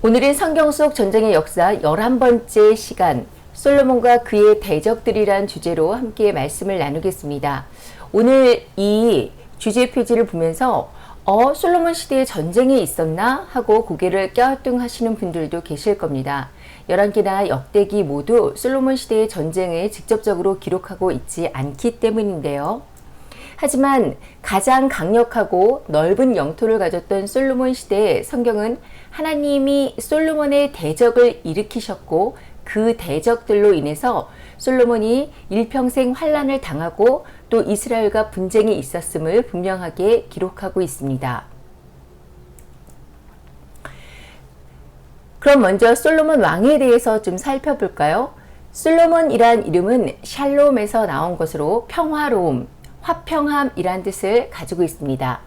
오늘은 성경 속 전쟁의 역사 11번째 시간 솔로몬과 그의 대적들이란 주제로 함께 말씀을 나누겠습니다. 오늘 이 주제 표지를 보면서 솔로몬 시대에 전쟁이 있었나 하고 고개를 갸우뚱하시는 분들도 계실 겁니다. 열왕기나 역대기 모두 솔로몬 시대의 전쟁을 직접적으로 기록하고 있지 않기 때문인데요. 하지만 가장 강력하고 넓은 영토를 가졌던 솔로몬 시대에 성경은 하나님이 솔로몬의 대적을 일으키셨고 그 대적들로 인해서 솔로몬이 일평생 환난을 당하고 또 이스라엘과 분쟁이 있었음을 분명하게 기록하고 있습니다. 그럼 먼저 솔로몬 왕에 대해서 좀 살펴볼까요? 솔로몬이란 이름은 샬롬에서 나온 것으로 평화로움, 화평함이란 뜻을 가지고 있습니다.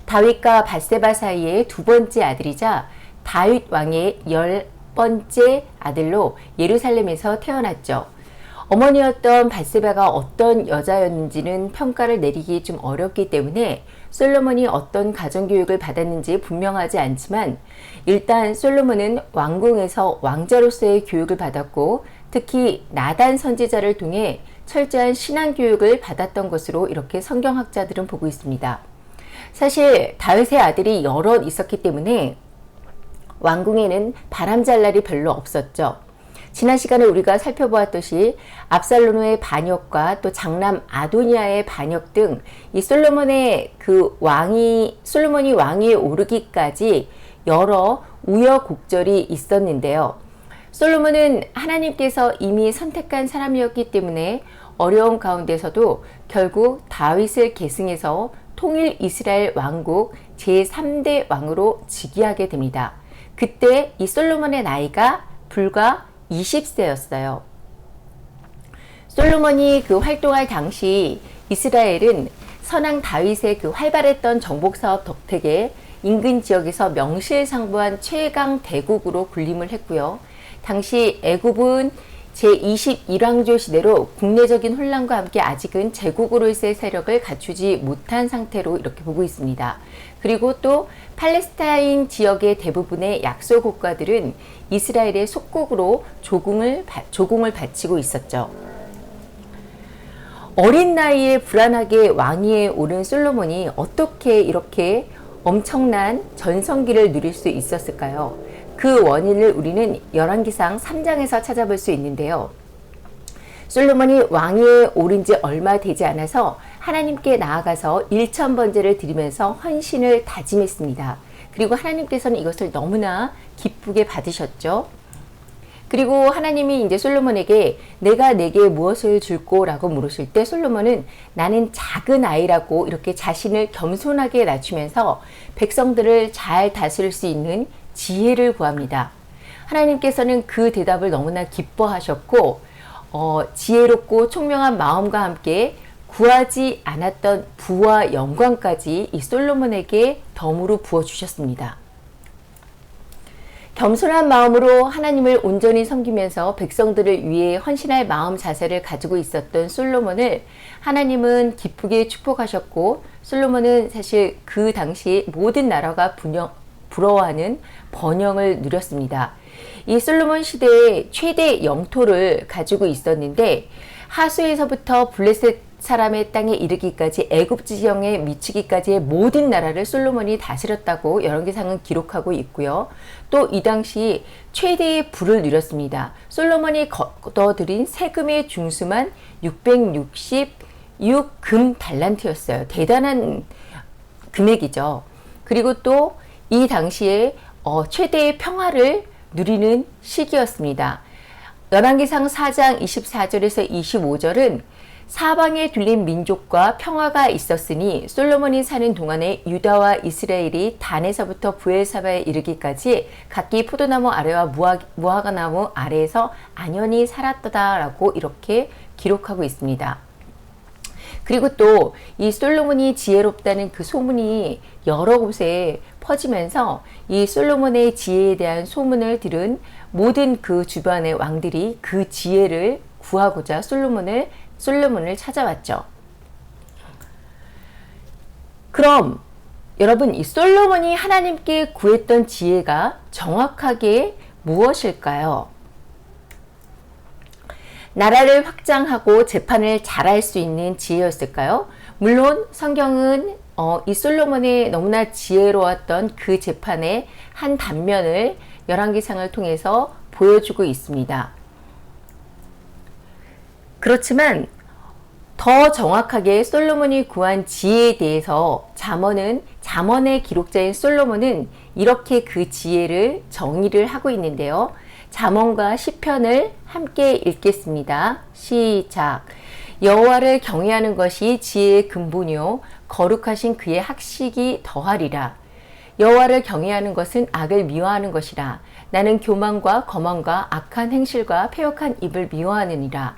다윗과 밧세바 사이의 두 번째 아들이자 다윗 왕의 10번째 아들로 예루살렘에서 태어났죠. 어머니였던 밧세바가 어떤 여자였는지는 평가를 내리기 좀 어렵기 때문에 솔로몬이 어떤 가정교육을 받았는지 분명하지 않지만 일단 솔로몬은 왕궁에서 왕자로서의 교육을 받았고 특히 나단 선지자를 통해 철저한 신앙교육을 받았던 것으로 이렇게 성경학자들은 보고 있습니다. 사실 다윗의 아들이 여럿 있었기 때문에 왕궁에는 바람잘 날이 별로 없었죠. 지난 시간에 우리가 살펴보았듯이 압살롬의 반역과 또 장남 아도니아의 반역 등 이 솔로몬이 왕위에 오르기까지 여러 우여곡절이 있었는데요. 솔로몬은 하나님께서 이미 선택한 사람이었기 때문에 어려운 가운데서도 결국 다윗을 계승해서 통일 이스라엘 왕국 제3대 왕으로 즉위하게 됩니다. 그때 이 솔로몬의 나이가 불과 20세였어요. 솔로몬이 활동할 당시 이스라엘은 선왕 다윗의 활발했던 정복사업 덕택에 인근 지역에서 명실상부한 최강 대국으로 군림을 했고요. 당시 애굽은 제21왕조 시대로 국내적인 혼란과 함께 아직은 제국으로서의 세력을 갖추지 못한 상태로 이렇게 보고 있습니다. 그리고 또 팔레스타인 지역의 대부분의 약소 국가들은 이스라엘의 속국으로 조공을 바치고 있었죠. 어린 나이에 불안하게 왕위에 오른 솔로몬이 어떻게 이렇게 엄청난 전성기를 누릴 수 있었을까요? 그 원인을 우리는 열왕기상 3장에서 찾아볼 수 있는데요. 솔로몬이 왕위에 오른 지 얼마 되지 않아서 하나님께 나아가서 일천번제를 드리면서 헌신을 다짐했습니다. 그리고 하나님께서는 이것을 너무나 기쁘게 받으셨죠. 그리고 하나님이 이제 솔로몬에게 내가 내게 무엇을 줄꼬라고 물으실 때 솔로몬은 나는 작은 아이라고 이렇게 자신을 겸손하게 낮추면서 백성들을 잘 다스릴 수 있는 지혜를 구합니다. 하나님께서는 그 대답을 너무나 기뻐하셨고 지혜롭고 총명한 마음과 함께 구하지 않았던 부와 영광까지 이 솔로몬에게 덤으로 부어주셨습니다. 겸손한 마음으로 하나님을 온전히 섬기면서 백성들을 위해 헌신할 마음 자세를 가지고 있었던 솔로몬을 하나님은 기쁘게 축복하셨고 솔로몬은 사실 그 당시 모든 나라가 부러워하는 번영을 누렸습니다. 이 솔로몬 시대의 최대 영토를 가지고 있었는데 하수에서부터 블레셋 사람의 땅에 이르기까지 애굽 지형에 미치기까지의 모든 나라를 솔로몬이 다스렸다고 열왕기상은 기록하고 있고요. 또 이 당시 최대의 부를 누렸습니다. 솔로몬이 거둬들인 세금의 중수만 666금 달란트였어요. 대단한 금액이죠. 그리고 또 이 당시에 최대의 평화를 누리는 시기였습니다. 열왕기상 4장 24절에서 25절은 사방에 둘린 민족과 평화가 있었으니 솔로몬이 사는 동안에 유다와 이스라엘이 단에서부터 브엘사바에 이르기까지 각기 포도나무 아래와 무화과나무 아래에서 안연히 살았다라고 이렇게 기록하고 있습니다. 그리고 또 이 솔로몬이 지혜롭다는 그 소문이 여러 곳에 퍼지면서 이 솔로몬의 지혜에 대한 소문을 들은 모든 그 주변의 왕들이 그 지혜를 구하고자 솔로몬을 찾아왔죠. 그럼 여러분, 이 솔로몬이 하나님께 구했던 지혜가 정확하게 무엇일까요? 나라를 확장하고 재판을 잘할 수 있는 지혜였을까요? 물론 성경은 이 솔로몬의 너무나 지혜로웠던 그 재판의 한 단면을 열왕기상을 통해서 보여주고 있습니다. 그렇지만 더 정확하게 솔로몬이 구한 지혜에 대해서 잠언의 기록자인 솔로몬은 이렇게 그 지혜를 정의를 하고 있는데요. 잠언과 시편을 함께 읽겠습니다. 시작. 여호와를 경외하는 것이 지혜의 근본이요 거룩하신 그의 학식이 더하리라. 여호와를 경외하는 것은 악을 미워하는 것이라. 나는 교만과 거만과 악한 행실과 패역한 입을 미워하느니라.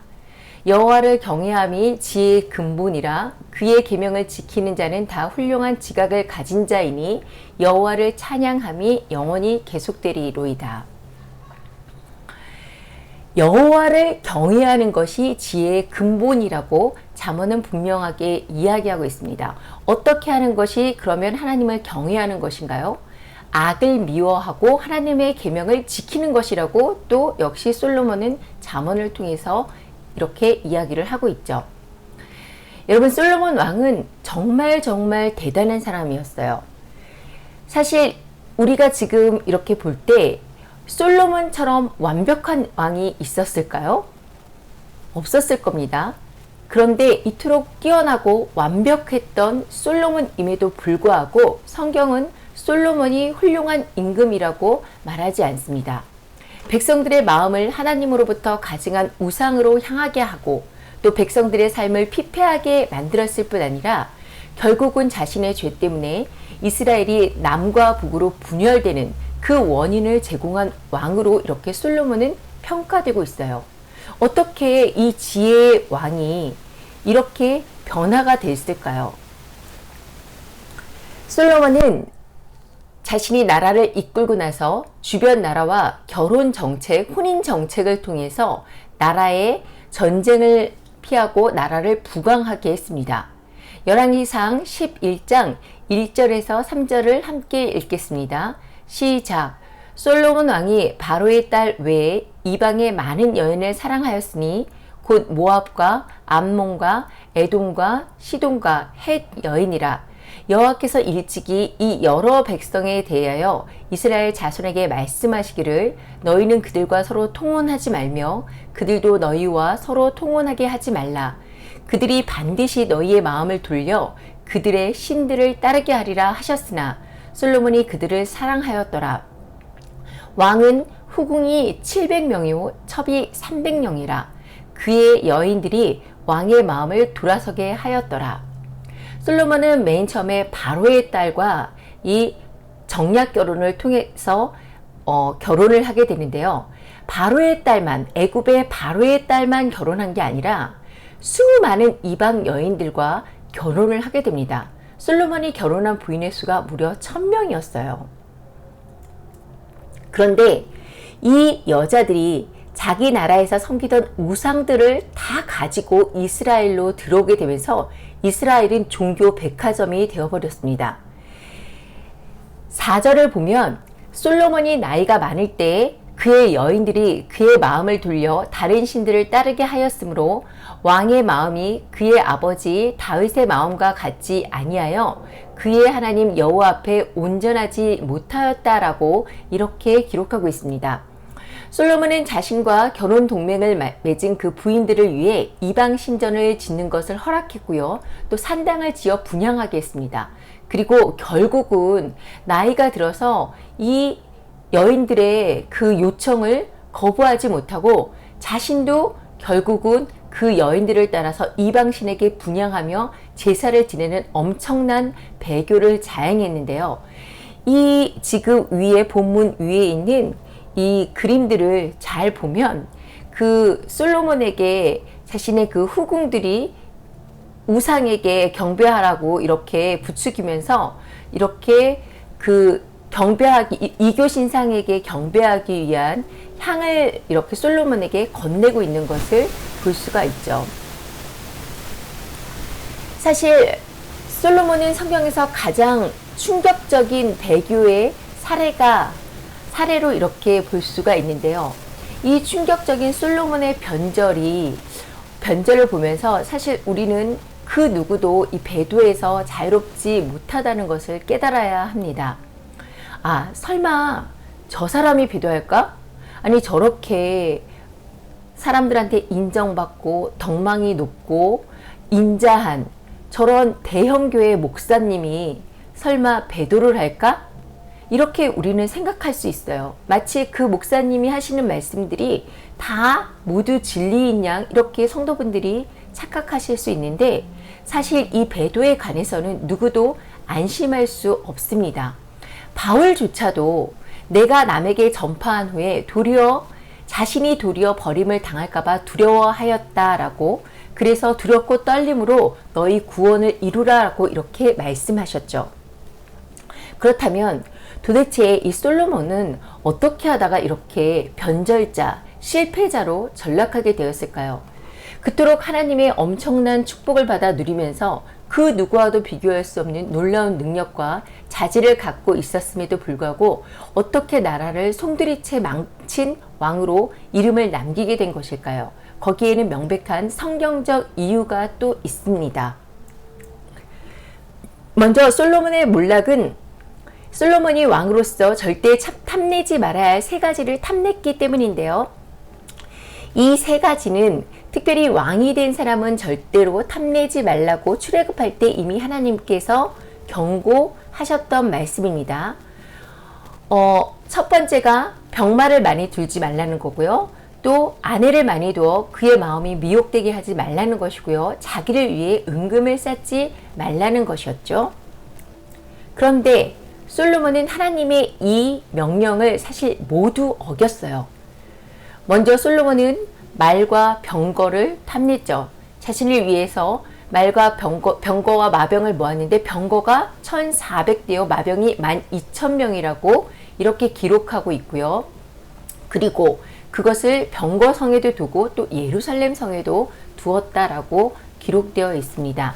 여호와를 경외함이 지혜의 근본이라. 그의 계명을 지키는 자는 다 훌륭한 지각을 가진 자이니 여호와를 찬양함이 영원히 계속되리로이다. 여호와를 경외하는 것이 지혜의 근본이라고 잠언은 분명하게 이야기하고 있습니다. 어떻게 하는 것이 그러면 하나님을 경외하는 것인가요? 악을 미워하고 하나님의 계명을 지키는 것이라고 또 역시 솔로몬은 잠언을 통해서 이렇게 이야기를 하고 있죠. 여러분, 솔로몬 왕은 정말 대단한 사람이었어요. 사실 우리가 지금 이렇게 볼 때 솔로몬처럼 완벽한 왕이 있었을까요? 없었을 겁니다. 그런데 이토록 뛰어나고 완벽했던 솔로몬임에도 불구하고 성경은 솔로몬이 훌륭한 임금이라고 말하지 않습니다. 백성들의 마음을 하나님으로부터 가증한 우상으로 향하게 하고 또 백성들의 삶을 피폐하게 만들었을 뿐 아니라 결국은 자신의 죄 때문에 이스라엘이 남과 북으로 분열되는 그 원인을 제공한 왕으로 이렇게 솔로몬은 평가되고 있어요. 어떻게 이 지혜의 왕이 이렇게 변화가 됐을까요? 솔로몬은 자신이 나라를 이끌고 나서 주변 나라와 결혼 정책, 혼인 정책을 통해서 나라의 전쟁을 피하고 나라를 부강하게 했습니다. 열왕기상 11장 1절에서 3절을 함께 읽겠습니다. 시작. 솔로몬 왕이 바로의 딸 외에 이방의 많은 여인을 사랑하였으니 곧 모압과 암몬과 에돔과 시돈과 헷 여인이라. 여호와께서 일찍이 이 여러 백성에 대하여 이스라엘 자손에게 말씀하시기를 너희는 그들과 서로 통혼하지 말며 그들도 너희와 서로 통혼하게 하지 말라. 그들이 반드시 너희의 마음을 돌려 그들의 신들을 따르게 하리라 하셨으나 솔로몬이 그들을 사랑하였더라. 왕은 후궁이 700명이요 첩이 300명이라. 그의 여인들이 왕의 마음을 돌아서게 하였더라. 솔로몬은 맨 처음에 바로의 딸과 이 정략 결혼을 통해서 결혼을 하게 되는데요. 바로의 딸만, 애굽의 바로의 딸만 결혼한 게 아니라 수많은 이방 여인들과 결혼을 하게 됩니다. 솔로몬이 결혼한 부인의 수가 무려 1000명이었어요. 그런데 이 여자들이 자기 나라에서 섬기던 우상들을 다 가지고 이스라엘로 들어오게 되면서 이스라엘은 종교 백화점이 되어버렸습니다. 4절을 보면 솔로몬이 나이가 많을 때 그의 여인들이 그의 마음을 돌려 다른 신들을 따르게 하였으므로 왕의 마음이 그의 아버지 다윗의 마음과 같지 아니하여 그의 하나님 여호와 앞에 온전하지 못하였다라고 이렇게 기록하고 있습니다. 솔로몬은 자신과 결혼 동맹을 맺은 그 부인들을 위해 이방 신전을 짓는 것을 허락했고요. 또 산당을 지어 분향하게 했습니다. 그리고 결국은 나이가 들어서 이 여인들의 그 요청을 거부하지 못하고 자신도 결국은 그 여인들을 따라서 이방신에게 분향하며 제사를 지내는 엄청난 배교를 자행했는데요. 이 지금 위에 본문 위에 있는 이 그림들을 잘 보면 그 솔로몬에게 자신의 그 후궁들이 우상에게 경배하라고 이렇게 부추기면서 이렇게 그 경배하기, 이교 신상에게 경배하기 위한 향을 이렇게 솔로몬에게 건네고 있는 것을 볼 수가 있죠. 사실 솔로몬은 성경에서 가장 충격적인 배교의 사례로 이렇게 볼 수가 있는데요. 이 충격적인 솔로몬의 변절을 보면서 사실 우리는 그 누구도 이 배도에서 자유롭지 못하다는 것을 깨달아야 합니다. 아, 설마 저 사람이 배도할까? 아니, 저렇게 사람들한테 인정받고 덕망이 높고 인자한 저런 대형교회 목사님이 설마 배도를 할까? 이렇게 우리는 생각할 수 있어요. 마치 그 목사님이 하시는 말씀들이 다 모두 진리인 양 이렇게 성도분들이 착각하실 수 있는데, 사실 이 배도에 관해서는 누구도 안심할 수 없습니다. 바울조차도 내가 남에게 전파한 후에 자신이 도리어 버림을 당할까봐 두려워하였다라고, 그래서 두렵고 떨림으로 너희 구원을 이루라라고 이렇게 말씀하셨죠. 그렇다면 도대체 이 솔로몬은 어떻게 하다가 이렇게 변절자, 실패자로 전락하게 되었을까요? 그토록 하나님의 엄청난 축복을 받아 누리면서 그 누구와도 비교할 수 없는 놀라운 능력과 자질을 갖고 있었음에도 불구하고 어떻게 나라를 송두리째 망친 왕으로 이름을 남기게 된 것일까요? 거기에는 명백한 성경적 이유가 또 있습니다. 먼저 솔로몬의 몰락은 솔로몬이 왕으로서 절대 탐내지 말아야 할 세 가지를 탐냈기 때문인데요. 이 세 가지는 특별히 왕이 된 사람은 절대로 탐내지 말라고 출애굽할 때 이미 하나님께서 경고하셨던 말씀입니다. 첫 번째가 병마를 많이 들지 말라는 거고요. 또 아내를 많이 두어 그의 마음이 미혹되게 하지 말라는 것이고요. 자기를 위해 은금을 쌓지 말라는 것이었죠. 그런데 솔로몬은 하나님의 이 명령을 사실 모두 어겼어요. 먼저 솔로몬은 말과 병거를 탐냈죠. 자신을 위해서 말과 병거와 마병을 모았는데 병거가 1,400대요. 마병이 12,000명이라고 이렇게 기록하고 있고요. 그리고 그것을 병거성에도 두고 또 예루살렘 성에도 두었다라고 기록되어 있습니다.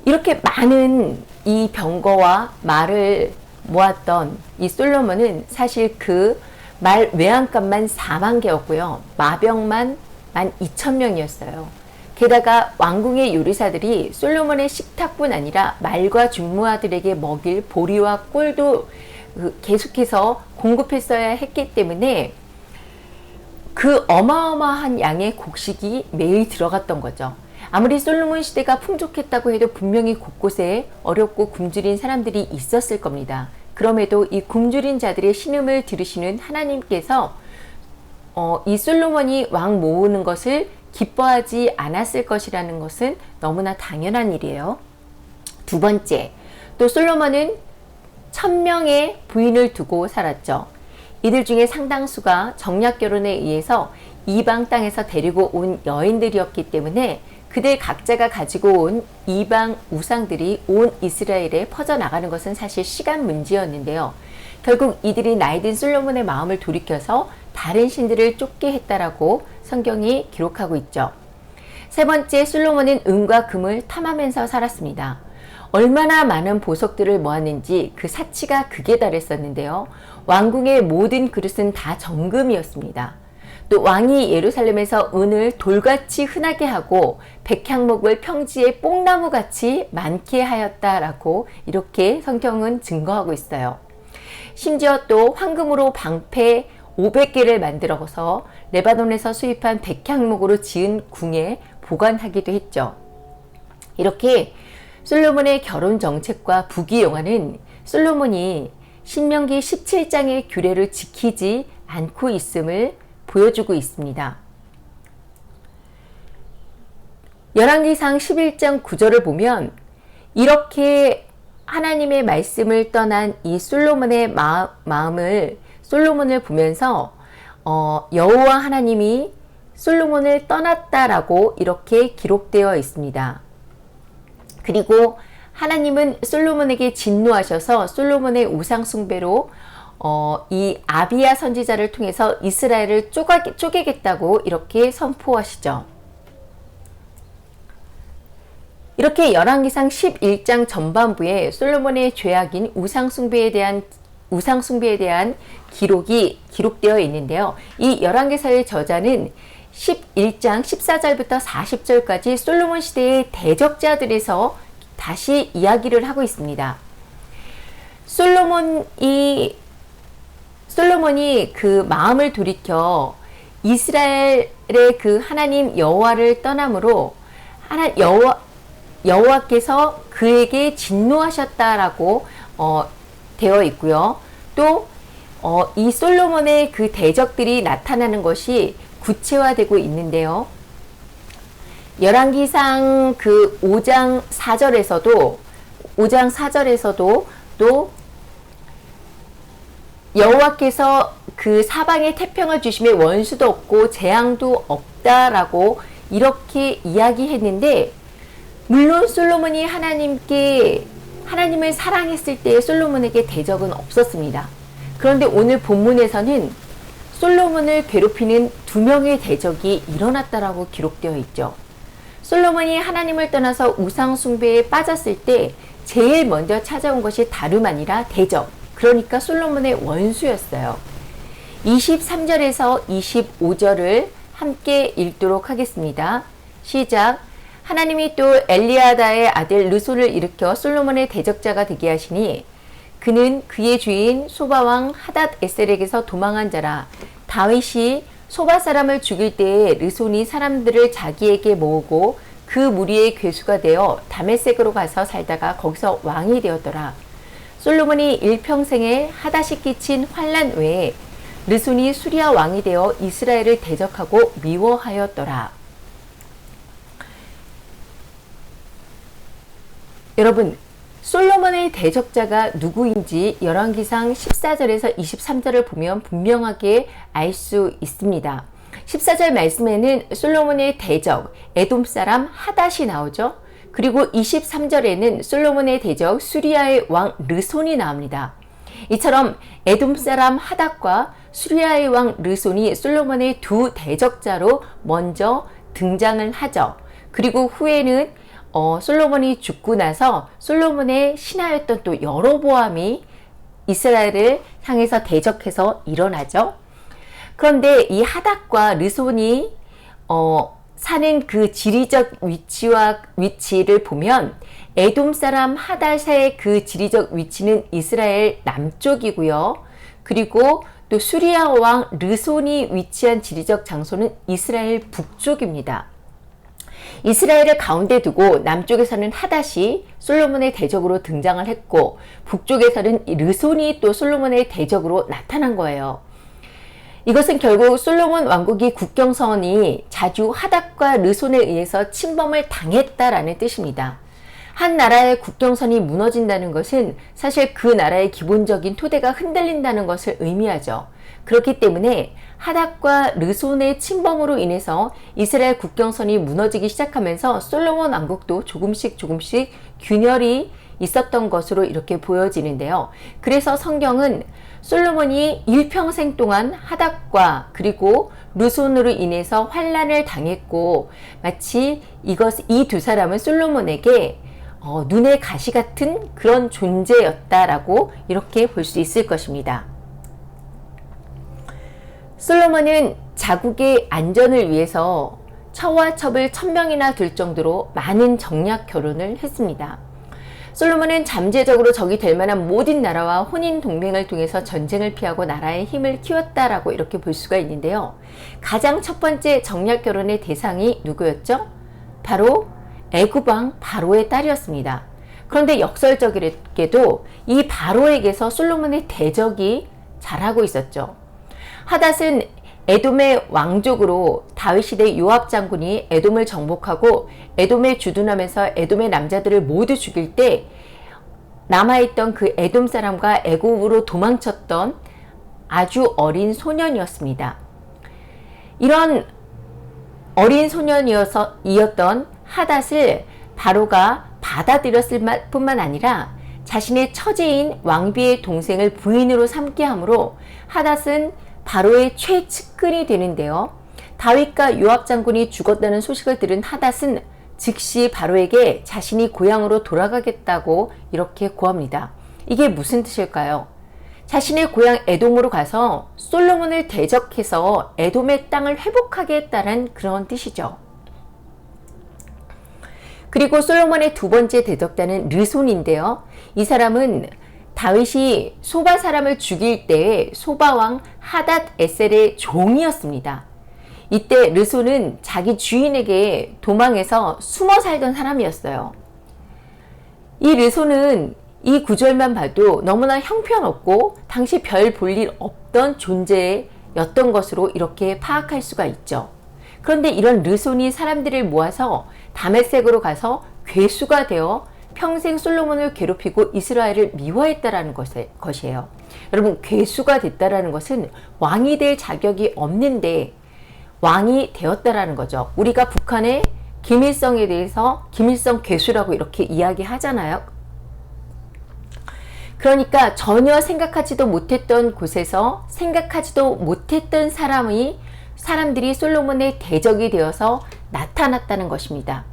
이렇게 많은 이 병거와 말을 모았던 이 솔로몬은 사실 그 말 외양간만 4만 개였고요. 마병만 12,000명이었어요. 게다가 왕궁의 요리사들이 솔로몬의 식탁뿐 아니라 말과 준무아들에게 먹일 보리와 꿀도 계속해서 공급했어야 했기 때문에 그 어마어마한 양의 곡식이 매일 들어갔던 거죠. 아무리 솔로몬 시대가 풍족했다고 해도 분명히 곳곳에 어렵고 굶주린 사람들이 있었을 겁니다. 그럼에도 이 굶주린 자들의 신음을 들으시는 하나님께서 이 솔로몬이 왕 모으는 것을 기뻐하지 않았을 것이라는 것은 너무나 당연한 일이에요. 두 번째, 또 솔로몬은 1,000명의 부인을 두고 살았죠. 이들 중에 상당수가 정략 결혼에 의해서 이방 땅에서 데리고 온 여인들이었기 때문에 그들 각자가 가지고 온 이방 우상들이 온 이스라엘에 퍼져나가는 것은 사실 시간 문제였는데요. 결국 이들이 나이든 솔로몬의 마음을 돌이켜서 다른 신들을 쫓게 했다라고 성경이 기록하고 있죠. 세 번째, 솔로몬은 은과 금을 탐하면서 살았습니다. 얼마나 많은 보석들을 모았는지 그 사치가 극에 달했었는데요. 왕궁의 모든 그릇은 다 정금이었습니다. 또 왕이 예루살렘에서 은을 돌같이 흔하게 하고 백향목을 평지에 뽕나무같이 많게 하였다라고 이렇게 성경은 증거하고 있어요. 심지어 또 황금으로 방패 500개를 만들어서 레바논에서 수입한 백향목으로 지은 궁에 보관하기도 했죠. 이렇게 솔로몬의 결혼 정책과 부귀영화는 솔로몬이 신명기 17장의 규례를 지키지 않고 있음을 보여주고 있습니다. 열왕기상 11장 9절을 보면 이렇게 하나님의 말씀을 떠난 이 솔로몬의 솔로몬을 보면서 여호와 하나님이 솔로몬을 떠났다라고 이렇게 기록되어 있습니다. 그리고 하나님은 솔로몬에게 진노하셔서 솔로몬의 우상 숭배로 이 아비야 선지자를 통해서 이스라엘을 쪼개겠다고 이렇게 선포하시죠. 이렇게 열왕기상 11장 전반부에 솔로몬의 죄악인 우상숭배에 대한 기록이 기록되어 있는데요. 이 열왕기서의 저자는 11장 14절부터 40절까지 솔로몬 시대의 대적자들에서 다시 이야기를 하고 있습니다. 솔로몬이 그 마음을 돌이켜 이스라엘의 그 하나님 여호와를 떠남으로 여호와께서 그에게 진노하셨다라고 되어 있고요. 또 이 솔로몬의 그 대적들이 나타나는 것이 구체화되고 있는데요. 열왕기상 그 5장 4절에서도 또 여호와께서 그 사방에 태평을 주심에 원수도 없고 재앙도 없다라고 이렇게 이야기했는데, 물론 솔로몬이 하나님을 사랑했을 때 솔로몬에게 대적은 없었습니다. 그런데 오늘 본문에서는 솔로몬을 괴롭히는 2명의 대적이 일어났다라고 기록되어 있죠. 솔로몬이 하나님을 떠나서 우상 숭배에 빠졌을 때 제일 먼저 찾아온 것이 다름 아니라 대적, 그러니까 솔로몬의 원수였어요. 23절에서 25절을 함께 읽도록 하겠습니다. 시작. 하나님이 또 엘리아다의 아들 르손을 일으켜 솔로몬의 대적자가 되게 하시니 그는 그의 주인 소바왕 하닷 에셀에게서 도망한 자라. 다윗이 소바 사람을 죽일 때에 르손이 사람들을 자기에게 모으고 그 무리의 괴수가 되어 다메섹으로 가서 살다가 거기서 왕이 되었더라. 솔로몬이 일평생에 하닷이 끼친 환난 외에 르손이 수리아 왕이 되어 이스라엘을 대적하고 미워하였더라. 여러분, 솔로몬의 대적자가 누구인지 열왕기상 14절에서 23절을 보면 분명하게 알 수 있습니다. 14절 말씀에는 솔로몬의 대적 에돔 사람 하닷이 나오죠. 그리고 23절에는 솔로몬의 대적 수리아의 왕 르손이 나옵니다. 이처럼 에돔 사람 하닷과 수리아의 왕 르손이 솔로몬의 2 대적자로 먼저 등장을 하죠. 그리고 후에는 솔로몬이 죽고 나서 솔로몬의 신하였던 또 여로보암이 이스라엘을 향해서 대적해서 일어나죠. 그런데 이 하닷과 르손이 사는 그 지리적 위치를 보면 에돔 사람 하닷의 그 지리적 위치는 이스라엘 남쪽이고요. 그리고 또 수리아 왕 르손이 위치한 지리적 장소는 이스라엘 북쪽입니다. 이스라엘을 가운데 두고 남쪽에서는 하닷이 솔로몬의 대적으로 등장을 했고, 북쪽에서는 르손이 또 솔로몬의 대적으로 나타난 거예요. 이것은 결국 솔로몬 왕국이 국경선이 자주 하닷과 르손에 의해서 침범을 당했다라는 뜻입니다. 한 나라의 국경선이 무너진다는 것은 사실 그 나라의 기본적인 토대가 흔들린다는 것을 의미하죠. 그렇기 때문에 하닷과 르손의 침범으로 인해서 이스라엘 국경선이 무너지기 시작하면서 솔로몬 왕국도 조금씩 균열이 있었던 것으로 이렇게 보여지는데요. 그래서 성경은 솔로몬이 일평생 동안 하닷과 그리고 르손으로 인해서 환난을 당했고, 마치 이 2 사람은 솔로몬에게 눈의 가시 같은 그런 존재였다라고 이렇게 볼 수 있을 것입니다. 솔로몬은 자국의 안전을 위해서 처와 첩을 1000명이나 둘 정도로 많은 정략 결혼을 했습니다. 솔로몬은 잠재적으로 적이 될 만한 모든 나라와 혼인 동맹을 통해서 전쟁을 피하고 나라의 힘을 키웠다라고 이렇게 볼 수가 있는데요. 가장 첫 번째 정략 결혼의 대상이 누구였죠? 바로 애굽 왕 바로의 딸이었습니다. 그런데 역설적이게도 이 바로에게서 솔로몬의 대적이 자라고 있었죠. 하닷은 에돔의 왕족으로 다윗 시대 요압 장군이 에돔을 정복하고 에돔에 주둔하면서 에돔의 남자들을 모두 죽일 때 남아있던 그 에돔 사람과 애굽으로 도망쳤던 아주 어린 소년이었습니다. 이런 어린 소년이었던 하닷을 바로가 받아들였을 뿐만 아니라 자신의 처제인 왕비의 동생을 부인으로 삼게 함으로 하닷은 바로의 최측근이 되는데요. 다윗과 요압 장군이 죽었다는 소식을 들은 하닷은 즉시 바로에게 자신이 고향으로 돌아가겠다고 이렇게 고합니다. 이게 무슨 뜻일까요? 자신의 고향 에돔으로 가서 솔로몬을 대적해서 에돔의 땅을 회복하겠다는 그런 뜻이죠. 그리고 솔로몬의 두 번째 대적자는 르손인데요. 이 사람은 다윗이 소바 사람을 죽일 때에 소바왕 하닷 에셀의 종이었습니다. 이때 르손은 자기 주인에게 도망해서 숨어 살던 사람이었어요. 이 르손은 이 구절만 봐도 너무나 형편없고 당시 별 볼 일 없던 존재였던 것으로 이렇게 파악할 수가 있죠. 그런데 이런 르손이 사람들을 모아서 다메섹으로 가서 괴수가 되어 평생 솔로몬을 괴롭히고 이스라엘을 미워했다라는 것이에요. 여러분, 괴수가 됐다라는 것은 왕이 될 자격이 없는데 왕이 되었다라는 거죠. 우리가 북한의 김일성에 대해서 김일성 괴수라고 이렇게 이야기하잖아요. 그러니까 전혀 생각하지도 못했던 곳에서 생각하지도 못했던 사람들이 솔로몬의 대적이 되어서 나타났다는 것입니다.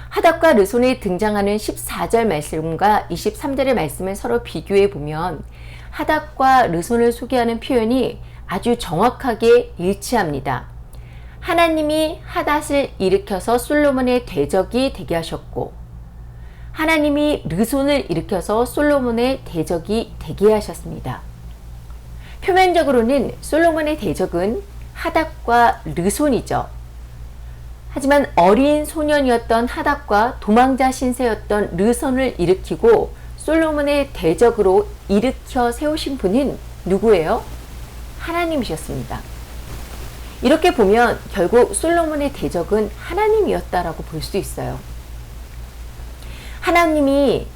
하닷과 르손에 등장하는 14절 말씀과 23절의 말씀을 서로 비교해 보면 하닷과 르손을 소개하는 표현이 아주 정확하게 일치합니다. 하나님이 하닷을 일으켜서 솔로몬의 대적이 되게 하셨고, 하나님이 르손을 일으켜서 솔로몬의 대적이 되게 하셨습니다. 표면적으로는 솔로몬의 대적은 하닷과 르손이죠. 하지만 어린 소년이었던 하닷과 도망자 신세였던 르손을 일으키고 솔로몬의 대적으로 일으켜 세우신 분은 누구예요? 하나님이셨습니다. 이렇게 보면 결국 솔로몬의 대적은 하나님이었다라고 볼 수 있어요. 하나님이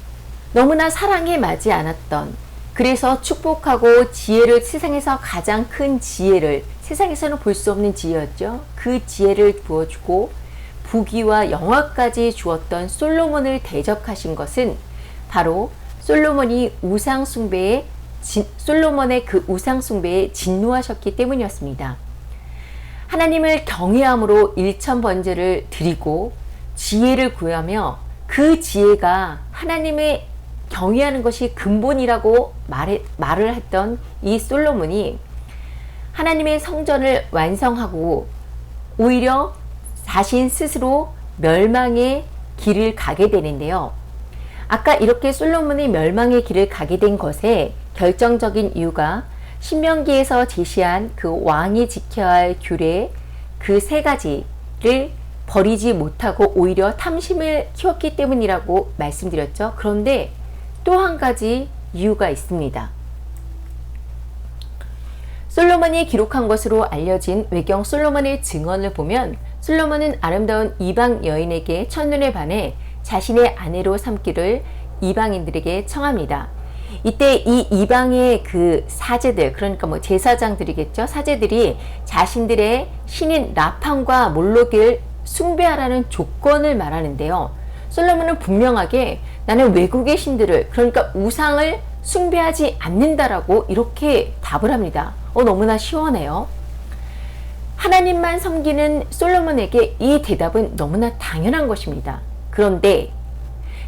너무나 사랑에 맞지 않았던, 그래서 축복하고 지혜를, 세상에서 가장 큰 지혜를, 세상에서는 볼 수 없는 지혜였죠. 그 지혜를 부어주고 부귀와 영화까지 주었던 솔로몬을 대적하신 것은 바로 솔로몬의 그 우상 숭배에 진노하셨기 때문이었습니다. 하나님을 경외함으로 일천번제를 드리고 지혜를 구하며 그 지혜가 하나님의 경외하는 것이 근본이라고 말을 했던 이 솔로몬이 하나님의 성전을 완성하고 오히려 자신 스스로 멸망의 길을 가게 되는데요. 아까 이렇게 솔로몬이 멸망의 길을 가게 된 것에 결정적인 이유가 신명기에서 제시한 그 왕이 지켜야 할 규례 그 세 가지를 버리지 못하고 오히려 탐심을 키웠기 때문이라고 말씀드렸죠. 그런데 또 한 가지 이유가 있습니다. 솔로몬이 기록한 것으로 알려진 외경 솔로몬의 증언을 보면 솔로몬은 아름다운 이방 여인에게 첫눈에 반해 자신의 아내로 삼기를 이방인들에게 청합니다. 이때 이 이방의 그 사제들, 그러니까 뭐 제사장들이겠죠. 사제들이 자신들의 신인 라판과 몰록을 숭배하라는 조건을 말하는데요. 솔로몬은 분명하게 나는 외국의 신들을, 그러니까 우상을 숭배하지 않는다라고 이렇게 답을 합니다. 너무나 시원해요. 하나님만 섬기는 솔로몬에게 이 대답은 너무나 당연한 것입니다. 그런데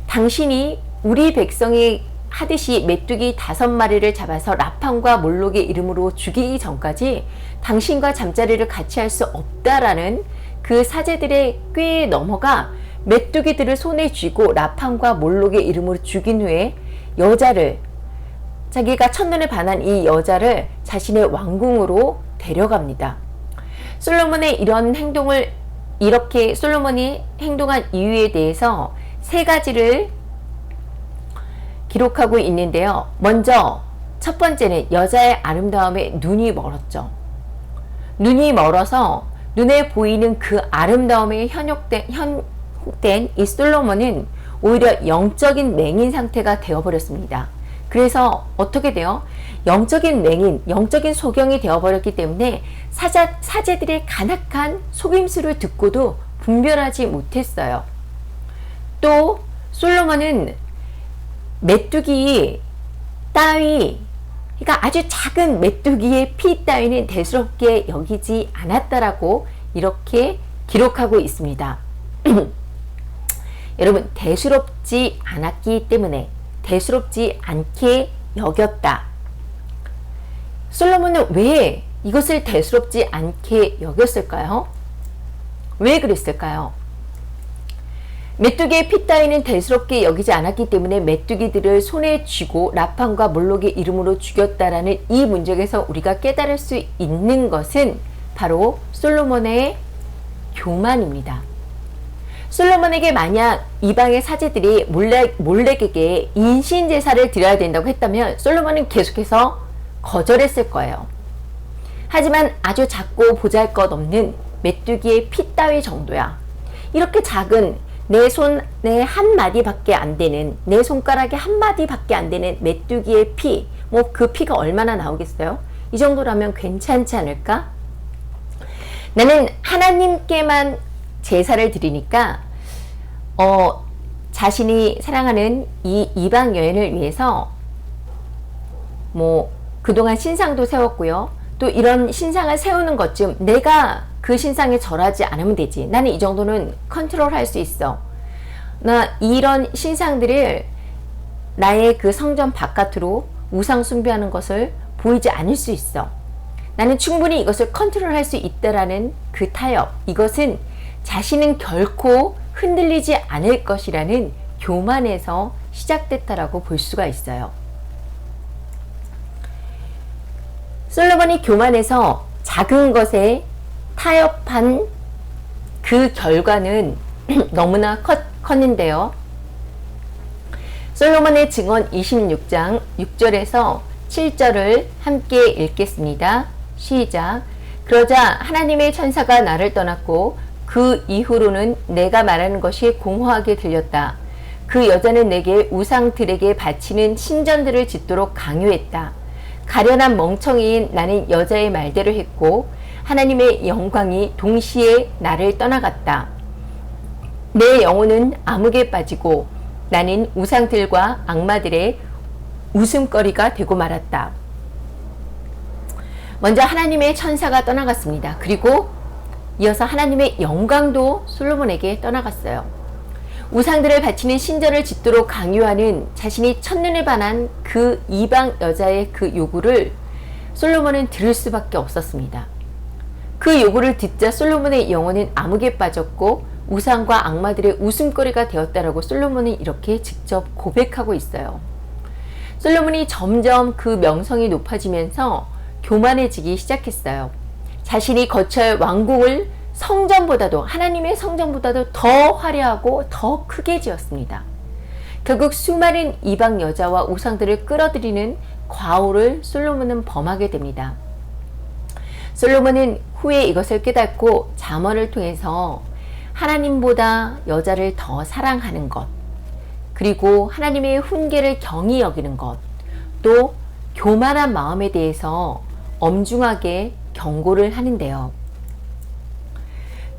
당신이 우리 백성이 하듯이 메뚜기 5마리를 잡아서 라판과 몰록의 이름으로 죽이기 전까지 당신과 잠자리를 같이 할 수 없다라는 그 사제들의 꾀에 넘어가 메뚜기들을 손에 쥐고 라판과 몰록의 이름으로 죽인 후에 여자를, 자기가 첫눈에 반한 이 여자를 자신의 왕궁으로 데려갑니다. 솔로몬의 이런 행동을, 이렇게 솔로몬이 행동한 이유에 대해서 세 가지를 기록하고 있는데요. 먼저 첫 번째는 여자의 아름다움에 눈이 멀었죠. 눈이 멀어서 눈에 보이는 그 아름다움에 현혹된 이 솔로몬은 오히려 영적인 맹인 상태가 되어버렸습니다. 그래서 어떻게 돼요? 영적인 맹인, 영적인 소경이 되어버렸기 때문에 사제들의 간악한 속임수를 듣고도 분별하지 못했어요. 또 솔로몬은 메뚜기 따위, 그러니까 아주 작은 메뚜기의 피 따위는 대수롭게 여기지 않았다라고 이렇게 기록하고 있습니다. 여러분, 대수롭지 않았기 때문에 대수롭지 않게 여겼다. 솔로몬은 왜 이것을 대수롭지 않게 여겼을까요? 왜 그랬을까요? 메뚜기의 피 따위는 대수롭게 여기지 않았기 때문에 메뚜기들을 손에 쥐고 라판과 몰록의 이름으로 죽였다라는 이 문맥에서 우리가 깨달을 수 있는 것은 바로 솔로몬의 교만입니다. 솔로몬에게 만약 이방의 사제들이 몰렉에게 인신제사를 드려야 된다고 했다면 솔로몬은 계속해서 거절했을 거예요. 하지만 아주 작고 보잘것없는 메뚜기의 피 따위 정도야. 이렇게 작은 내 손에 한 마디밖에 안 되는, 내 손가락에 한 마디밖에 안 되는 메뚜기의 피, 뭐 그 피가 얼마나 나오겠어요? 이 정도라면 괜찮지 않을까? 나는 하나님께만 제사를 드리니까 자신이 사랑하는 이 이방 여인을 위해서 뭐 그동안 신상도 세웠고요. 또 이런 신상을 세우는 것쯤 내가 그 신상에 절하지 않으면 되지. 나는 이 정도는 컨트롤 할 수 있어. 나 이런 신상들을 나의 그 성전 바깥으로 우상 숭배하는 것을 보이지 않을 수 있어. 나는 충분히 이것을 컨트롤 할 수 있다라는 그 타협. 이것은 자신은 결코 흔들리지 않을 것이라는 교만에서 시작됐다라고 볼 수가 있어요. 솔로몬이 교만해서 작은 것에 타협한 그 결과는 너무나 컸는데요. 솔로몬의 증언 26장 6절에서 7절을 함께 읽겠습니다. 시작. 그러자 하나님의 천사가 나를 떠났고 그 이후로는 내가 말하는 것이 공허하게 들렸다. 그 여자는 내게 우상들에게 바치는 신전들을 짓도록 강요했다. 가련한 멍청이인 나는 여자의 말대로 했고 하나님의 영광이 동시에 나를 떠나갔다. 내 영혼은 암흑에 빠지고 나는 우상들과 악마들의 웃음거리가 되고 말았다. 먼저 하나님의 천사가 떠나갔습니다. 그리고 이어서 하나님의 영광도 솔로몬에게 떠나갔어요. 우상들을 바치는 신전을 짓도록 강요하는 자신이 첫눈에 반한 그 이방 여자의 그 요구를 솔로몬은 들을 수밖에 없었습니다. 그 요구를 듣자 솔로몬의 영혼은 암흑에 빠졌고 우상과 악마들의 웃음거리가 되었다라고 솔로몬은 이렇게 직접 고백하고 있어요. 솔로몬이 점점 그 명성이 높아지면서 교만해지기 시작했어요. 자신이 거쳐야 할 왕궁을 성전보다도, 하나님의 성전보다도 더 화려하고 더 크게 지었습니다. 결국 수많은 이방 여자와 우상들을 끌어들이는 과오를 솔로몬은 범하게 됩니다. 솔로몬은 후에 이것을 깨닫고 잠언을 통해서 하나님보다 여자를 더 사랑하는 것, 그리고 하나님의 훈계를 경히 여기는 것, 또 교만한 마음에 대해서 엄중하게 경고를 하는데요.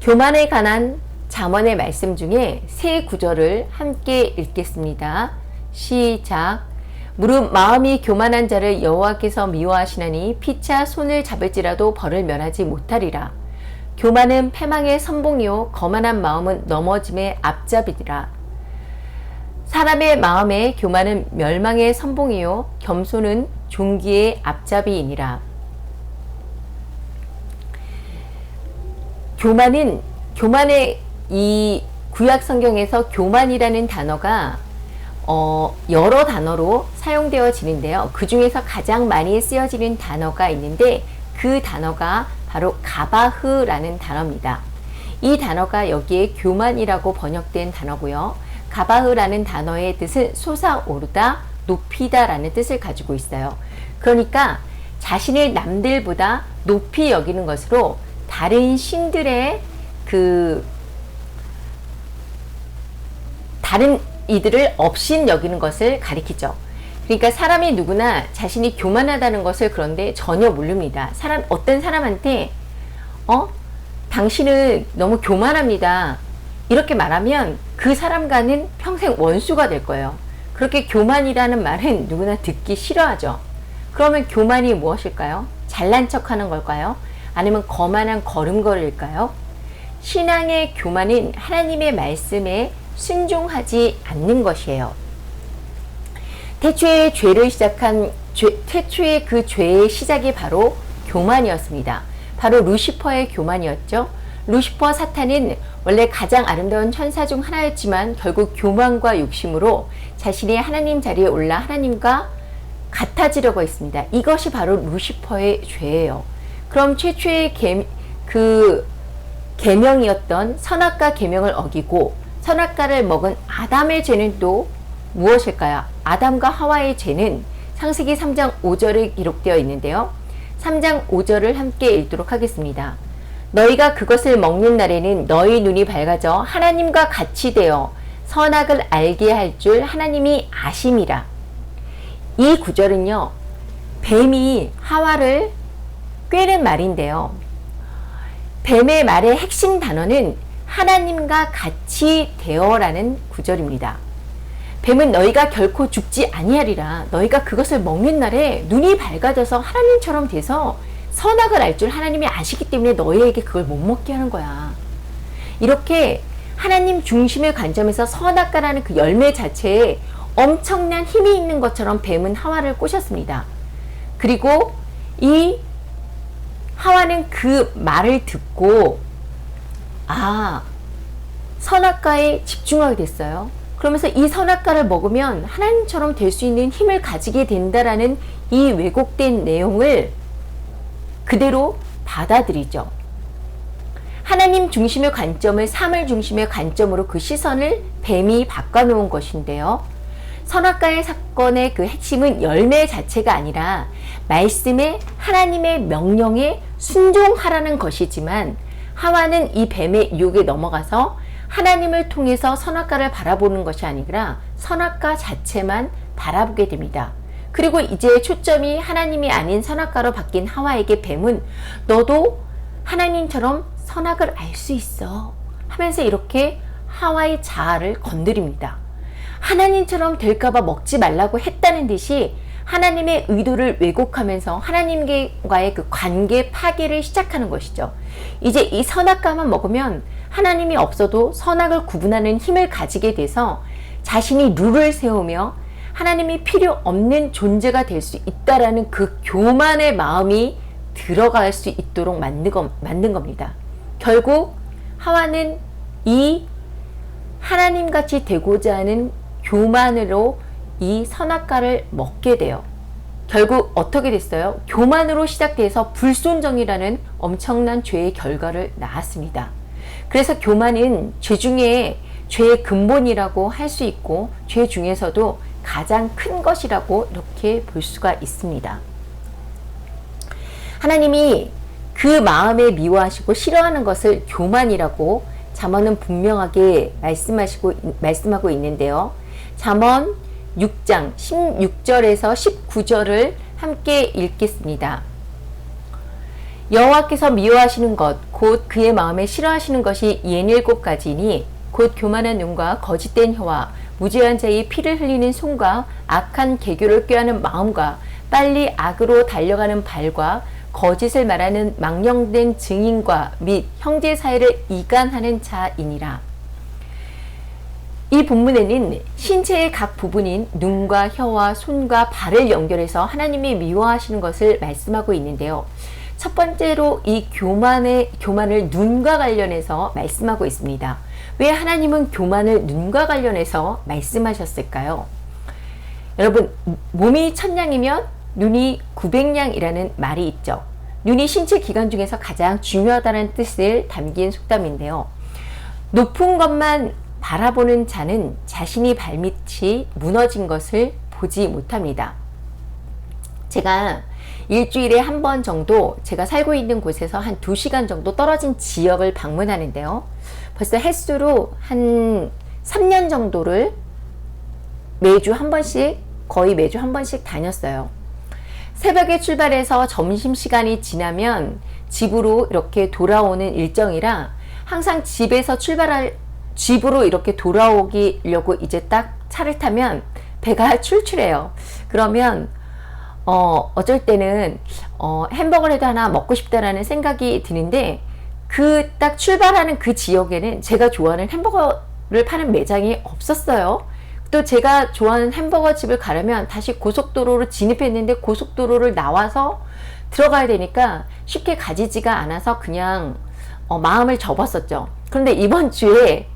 교만에 관한 잠언의 말씀 중에 세 구절을 함께 읽겠습니다. 시작. 무릇 마음이 교만한 자를 여호와께서 미워하시나니 피차 손을 잡을지라도 벌을 면하지 못하리라. 교만은 패망의 선봉이요 거만한 마음은 넘어짐의 앞잡이니라. 사람의 마음에 교만은 멸망의 선봉이요 겸손은 존귀의 앞잡이이니라. 교만의 이 구약 성경에서 교만이라는 단어가 여러 단어로 사용되어지는데요. 그 중에서 가장 많이 쓰여지는 단어가 있는데 그 단어가 바로 가바흐라는 단어입니다. 이 단어가 여기에 교만이라고 번역된 단어고요. 가바흐라는 단어의 뜻은 솟아오르다, 높이다 라는 뜻을 가지고 있어요. 그러니까 자신을 남들보다 높이 여기는 것으로 다른 신들의 다른 이들을 업신 여기는 것을 가리키죠. 그러니까 사람이 누구나 자신이 교만하다는 것을 그런데 전혀 모릅니다. 어떤 사람한테 당신은 너무 교만합니다. 이렇게 말하면 그 사람과는 평생 원수가 될 거예요. 그렇게 교만이라는 말은 누구나 듣기 싫어하죠. 그러면 교만이 무엇일까요? 잘난 척하는 걸까요? 아니면 거만한 걸음걸이일까요? 신앙의 교만은 하나님의 말씀에 순종하지 않는 것이에요. 태초의 그 죄의 시작이 바로 교만이었습니다. 바로 루시퍼의 교만이었죠. 루시퍼 사탄은 원래 가장 아름다운 천사 중 하나였지만 결국 교만과 욕심으로 자신이 하나님 자리에 올라 하나님과 같아지려고 했습니다. 이것이 바로 루시퍼의 죄예요. 그럼 최초의 계명이었던 선악과 계명을 어기고 선악과를 먹은 아담의 죄는 또 무엇일까요? 아담과 하와의 죄는 창세기 3장 5절에 기록되어 있는데요. 3장 5절을 함께 읽도록 하겠습니다. 너희가 그것을 먹는 날에는 너희 눈이 밝아져 하나님과 같이 되어 선악을 알게 할 줄 하나님이 아심이라. 이 구절은요, 뱀이 하와를 꾀는 말인데요. 뱀의 말의 핵심 단어는 하나님과 같이 되어라는 구절입니다. 뱀은 너희가 결코 죽지 아니하리라. 너희가 그것을 먹는 날에 눈이 밝아져서 하나님처럼 돼서 선악을 알 줄 하나님이 아시기 때문에 너희에게 그걸 못 먹게 하는 거야. 이렇게 하나님 중심의 관점에서 선악과라는 그 열매 자체에 엄청난 힘이 있는 것처럼 뱀은 하와를 꼬셨습니다. 그리고 이 하와는 그 말을 듣고 선악과에 집중하게 됐어요. 그러면서 이 선악과를 먹으면 하나님처럼 될 수 있는 힘을 가지게 된다라는 이 왜곡된 내용을 그대로 받아들이죠. 하나님 중심의 관점을 사물 중심의 관점으로 그 시선을 뱀이 바꿔놓은 것인데요. 선악과의 사건의 그 핵심은 열매 자체가 아니라 말씀에 하나님의 명령에 순종하라는 것이지만 하와는 이 뱀의 유혹에 넘어가서 하나님을 통해서 선악과를 바라보는 것이 아니라 선악과 자체만 바라보게 됩니다. 그리고 이제 초점이 하나님이 아닌 선악과로 바뀐 하와에게 뱀은 너도 하나님처럼 선악을 알 수 있어 하면서 이렇게 하와의 자아를 건드립니다. 하나님처럼 될까봐 먹지 말라고 했다는 듯이 하나님의 의도를 왜곡하면서 하나님과의 그 관계 파괴를 시작하는 것이죠. 이제 이 선악과만 먹으면 하나님이 없어도 선악을 구분하는 힘을 가지게 돼서 자신이 룰을 세우며 하나님이 필요 없는 존재가 될 수 있다라는 그 교만의 마음이 들어갈 수 있도록 만든 겁니다. 결국 하와는 이 하나님같이 되고자 하는 교만으로 이 선악과를 먹게 돼요. 결국 어떻게 됐어요? 교만으로 시작돼서 불순종이라는 엄청난 죄의 결과를 낳았습니다. 그래서 교만은 죄 중에 죄의 근본이라고 할 수 있고 죄 중에서도 가장 큰 것이라고 이렇게 볼 수가 있습니다. 하나님이 그 마음에 미워하시고 싫어하는 것을 교만이라고 잠언은 분명하게 말씀하고 있는데요. 잠언 6장 16절에서 19절을 함께 읽겠습니다. 여호와께서 미워하시는 것 곧 그의 마음에 싫어하시는 것이 67가지니 곧 교만한 눈과 거짓된 혀와 무죄한 자의 피를 흘리는 손과 악한 계교를 꾀하는 마음과 빨리 악으로 달려가는 발과 거짓을 말하는 망령된 증인과 및 형제 사이를 이간하는 자이니라. 이 본문에는 신체의 각 부분인 눈과 혀와 손과 발을 연결해서 하나님이 미워하시는 것을 말씀하고 있는데요. 첫 번째로 이 교만을 눈과 관련해서 말씀하고 있습니다. 왜 하나님은 교만을 눈과 관련해서 말씀하셨을까요? 여러분, 몸이 1000냥이면 눈이 900냥이라는 말이 있죠. 눈이 신체 기관 중에서 가장 중요하다는 뜻을 담긴 속담인데요. 높은 것만 바라보는 자는 자신이 발밑이 무너진 것을 보지 못합니다. 제가 일주일에 한 번 정도 제가 살고 있는 곳에서 한 2시간 정도 떨어진 지역을 방문하는데요. 벌써 횟수로 한 3년 정도를 거의 매주 한 번씩 다녔어요. 새벽에 출발해서 점심시간이 지나면 집으로 이렇게 돌아오는 일정이라 항상 집으로 이렇게 돌아오려고 이제 딱 차를 타면 배가 출출해요. 그러면 어쩔 때는 햄버거라도 하나 먹고 싶다라는 생각이 드는데 그 딱 출발하는 그 지역에는 제가 좋아하는 햄버거 파는 매장이 없었어요. 또 제가 좋아하는 햄버거 집을 가려면 다시 고속도로로 진입했는데 고속도로를 나와서 들어가야 되니까 쉽게 가지지가 않아서 그냥 마음을 접었었죠. 그런데 이번 주에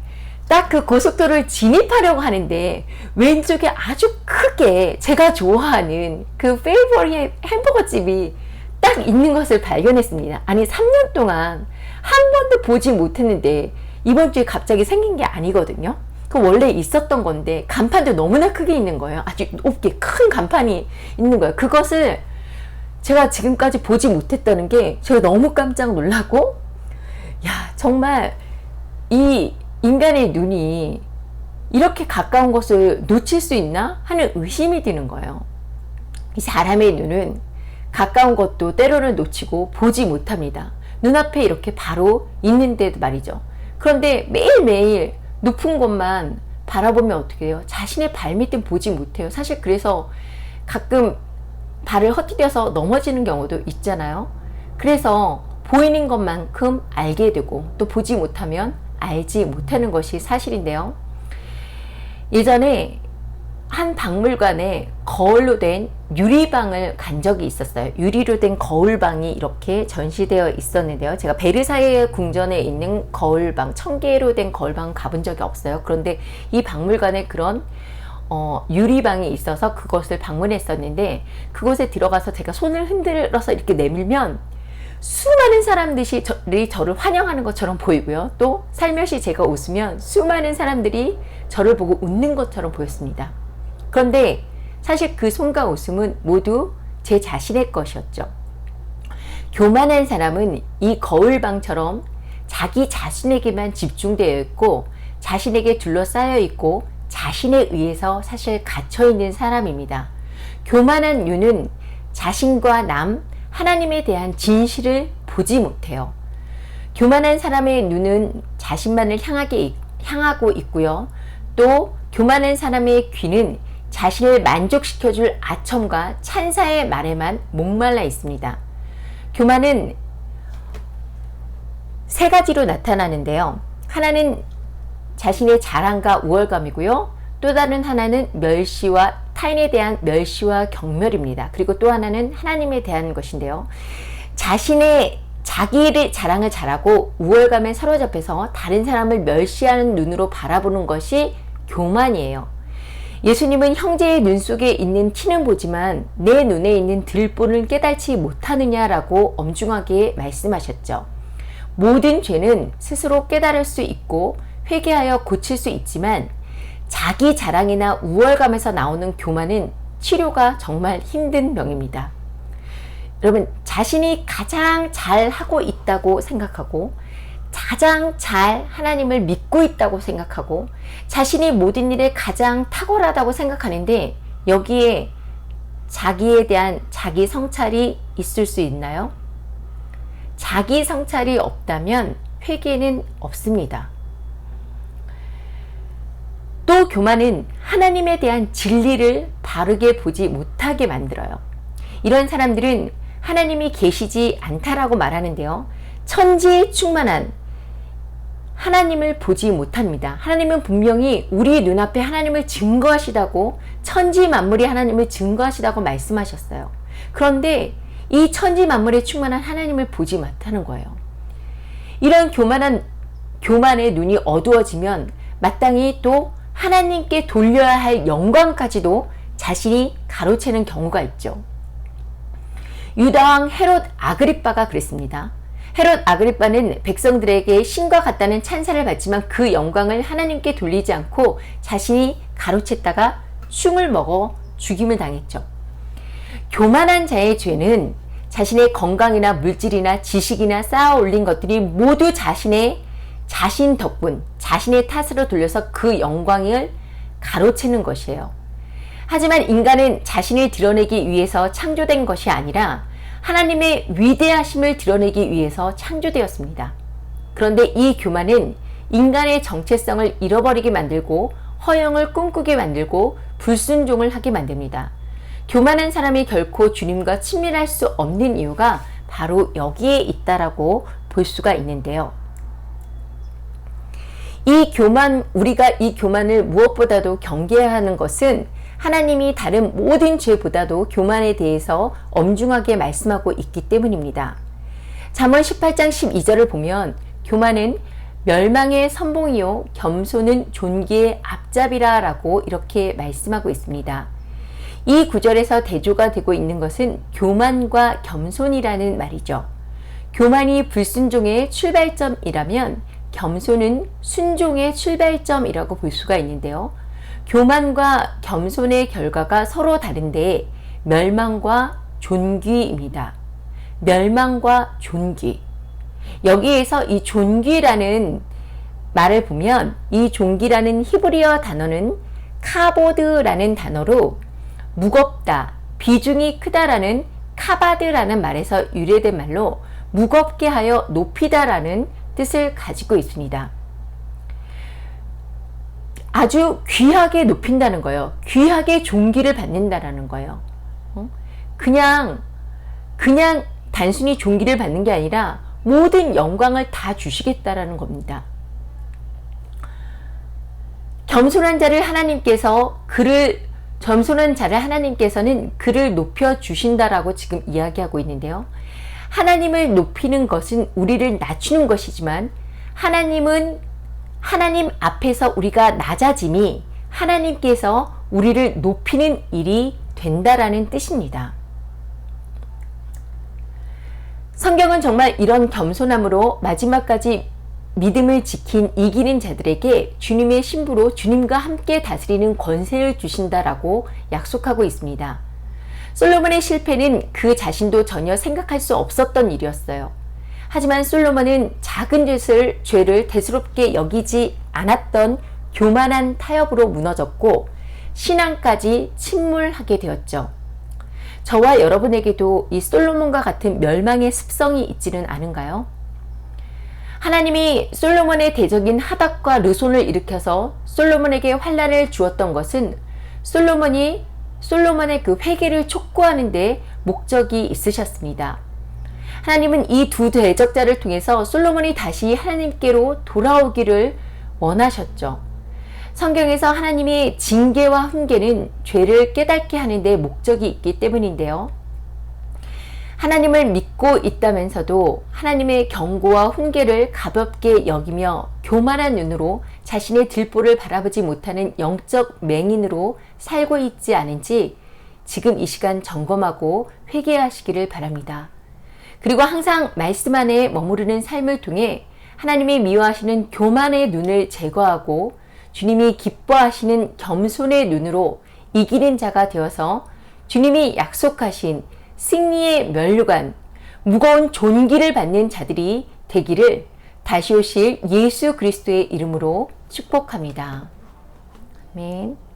딱 그 고속도로를 진입하려고 하는데 왼쪽에 아주 크게 제가 좋아하는 그 페이버릿 햄버거 집이 딱 있는 것을 발견했습니다. 아니 3년 동안 한 번도 보지 못했는데 이번 주에 갑자기 생긴 게 아니거든요. 그 원래 있었던 건데 간판도 너무나 크게 있는 거예요. 아주 높게 큰 간판이 있는 거예요. 그것을 제가 지금까지 보지 못했다는 게 제가 너무 깜짝 놀라고, 야, 정말 이 인간의 눈이 이렇게 가까운 것을 놓칠 수 있나 하는 의심이 드는 거예요. 이 사람의 눈은 가까운 것도 때로는 놓치고 보지 못합니다. 눈앞에 이렇게 바로 있는데도 말이죠. 그런데 매일매일 높은 곳만 바라보면 어떻게 해요? 자신의 발밑은 보지 못해요. 사실 그래서 가끔 발을 헛디뎌서 넘어지는 경우도 있잖아요. 그래서 보이는 것만큼 알게 되고 또 보지 못하면 알지 못하는 것이 사실인데요. 예전에 한 박물관에 거울로 된 유리방을 간 적이 있었어요. 유리로 된 거울방이 이렇게 전시되어 있었는데요. 제가 베르사유 궁전에 있는 거울방, 1000개로 된 거울방 가본 적이 없어요. 그런데 이 박물관에 그런 유리방이 있어서 그것을 방문했었는데, 그곳에 들어가서 제가 손을 흔들어서 이렇게 내밀면 수많은 사람들이 저를 환영하는 것처럼 보이고요. 또 살며시 제가 웃으면 수많은 사람들이 저를 보고 웃는 것처럼 보였습니다. 그런데 사실 그 손과 웃음은 모두 제 자신의 것이었죠. 교만한 사람은 이 거울방처럼 자기 자신에게만 집중되어 있고 자신에게 둘러싸여 있고 자신에 의해서 사실 갇혀 있는 사람입니다. 교만한 유는 자신과 남, 하나님에 대한 진실을 보지 못해요. 교만한 사람의 눈은 자신만을 향하고 있고요. 또 교만한 사람의 귀는 자신을 만족시켜줄 아첨과 찬사의 말에만 목말라 있습니다. 교만은 세 가지로 나타나는데요. 하나는 자신의 자랑과 우월감이고요. 또 다른 하나는 타인에 대한 멸시와 경멸입니다. 그리고 또 하나는 하나님에 대한 것인데요. 자기의 자랑을 잘하고 우월감에 사로잡혀서 다른 사람을 멸시하는 눈으로 바라보는 것이 교만이에요. 예수님은 형제의 눈 속에 있는 티는 보지만 내 눈에 있는 들보는 깨닫지 못하느냐라고 엄중하게 말씀하셨죠. 모든 죄는 스스로 깨달을 수 있고 회개하여 고칠 수 있지만 자기 자랑이나 우월감에서 나오는 교만은 치료가 정말 힘든 병입니다. 여러분, 자신이 가장 잘 하고 있다고 생각하고 가장 잘 하나님을 믿고 있다고 생각하고 자신이 모든 일에 가장 탁월하다고 생각하는데 여기에 자기에 대한 자기 성찰이 있을 수 있나요? 자기 성찰이 없다면 회개는 없습니다. 또 교만은 하나님에 대한 진리를 바르게 보지 못하게 만들어요. 이런 사람들은 하나님이 계시지 않다라고 말하는데요. 천지에 충만한 하나님을 보지 못합니다. 하나님은 분명히 우리 눈앞에 하나님을 증거하시다고, 천지 만물이 하나님을 증거하시다고 말씀하셨어요. 그런데 이 천지 만물에 충만한 하나님을 보지 못하는 거예요. 이런 교만의 눈이 어두워지면 마땅히 또 하나님께 돌려야 할 영광까지도 자신이 가로채는 경우가 있죠. 유다왕 헤롯 아그리빠가 그랬습니다. 헤롯 아그리빠는 백성들에게 신과 같다는 찬사를 받지만 그 영광을 하나님께 돌리지 않고 자신이 가로챘다가 흉을 먹어 죽임을 당했죠. 교만한 자의 죄는 자신의 건강이나 물질이나 지식이나 쌓아 올린 것들이 모두 자신 덕분, 자신의 탓으로 돌려서 그 영광을 가로채는 것이에요. 하지만 인간은 자신을 드러내기 위해서 창조된 것이 아니라 하나님의 위대하심을 드러내기 위해서 창조되었습니다. 그런데 이 교만은 인간의 정체성을 잃어버리게 만들고 허영을 꿈꾸게 만들고 불순종을 하게 만듭니다. 교만한 사람이 결코 주님과 친밀할 수 없는 이유가 바로 여기에 있다라고 볼 수가 있는데요. 우리가 이 교만을 무엇보다도 경계해야 하는 것은 하나님이 다른 모든 죄보다도 교만에 대해서 엄중하게 말씀하고 있기 때문입니다. 잠언 18장 12절을 보면 교만은 멸망의 선봉이요 겸손은 존귀의 앞잡이라 라고 이렇게 말씀하고 있습니다. 이 구절에서 대조가 되고 있는 것은 교만과 겸손이라는 말이죠. 교만이 불순종의 출발점이라면 겸손은 순종의 출발점이라고 볼 수가 있는데요. 교만과 겸손의 결과가 서로 다른데 멸망과 존귀입니다. 멸망과 존귀. 여기에서 이 존귀라는 말을 보면 이 존귀라는 히브리어 단어는 카보드라는 단어로 무겁다, 비중이 크다라는 카바드라는 말에서 유래된 말로 무겁게 하여 높이다라는 뜻을 가지고 있습니다. 아주 귀하게 높인다는 거예요. 귀하게 존귀를 받는다라는 거예요. 그냥 단순히 존귀를 받는 게 아니라 모든 영광을 다 주시겠다라는 겁니다. 겸손한 자를 하나님께서는 그를 높여 주신다라고 지금 이야기하고 있는데요. 하나님을 높이는 것은 우리를 낮추는 것이지만 하나님 앞에서 우리가 낮아짐이 하나님께서 우리를 높이는 일이 된다라는 뜻입니다. 성경은 정말 이런 겸손함으로 마지막까지 믿음을 지킨 이기는 자들에게 주님의 신부로 주님과 함께 다스리는 권세를 주신다라고 약속하고 있습니다. 솔로몬의 실패는 그 자신도 전혀 생각할 수 없었던 일이었어요. 하지만 솔로몬은 작은 죄를 대수롭게 여기지 않았던 교만한 타협으로 무너졌고 신앙까지 침몰하게 되었죠. 저와 여러분에게도 이 솔로몬과 같은 멸망의 습성이 있지는 않은가요? 하나님이 솔로몬의 대적인 하닥과 르손을 일으켜서 솔로몬에게 환난을 주었던 것은 솔로몬의 그 회개를 촉구하는 데 목적이 있으셨습니다. 하나님은 이 두 대적자를 통해서 솔로몬이 다시 하나님께로 돌아오기를 원하셨죠. 성경에서 하나님의 징계와 훈계는 죄를 깨닫게 하는 데 목적이 있기 때문인데요. 하나님을 믿고 있다면서도 하나님의 경고와 훈계를 가볍게 여기며 교만한 눈으로 자신의 들보를 바라보지 못하는 영적 맹인으로 살고 있지 않은지 지금 이 시간 점검하고 회개하시기를 바랍니다. 그리고 항상 말씀 안에 머무르는 삶을 통해 하나님이 미워하시는 교만의 눈을 제거하고 주님이 기뻐하시는 겸손의 눈으로 이기는 자가 되어서 주님이 약속하신 승리의 면류관, 무거운 존귀를 받는 자들이 되기를 다시 오실 예수 그리스도의 이름으로 축복합니다. 아멘.